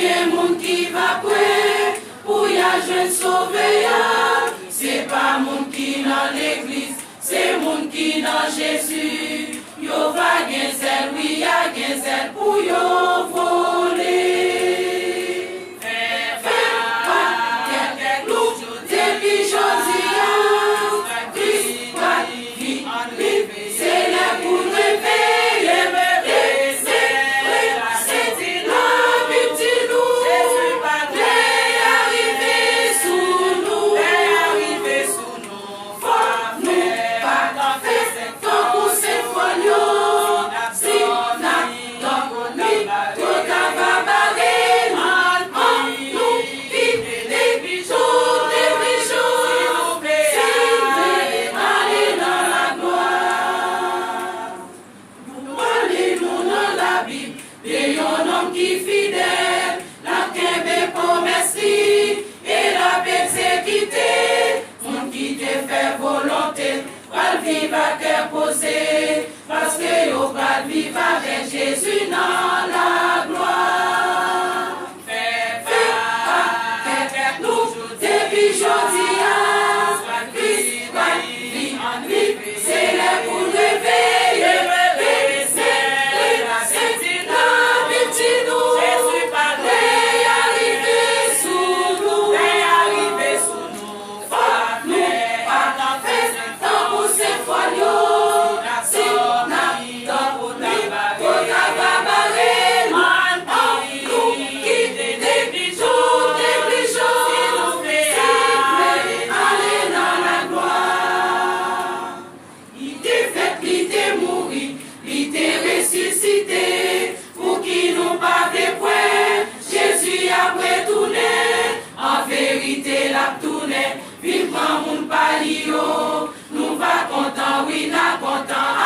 gen moun qui va prier pour y a jeune sauvé. C'est pas moun qui dans l'église, c'est moun qui dans Jésus. Yo va gen zèl, oui y'a gen zèl pour yo voler. Vive à cœur posé, parce que yo va vivre avec Jésus dans la gloire. Fais nous depuis jodi c'est là pour réveiller. Vive mon moun palio, nous va content, oui, na content.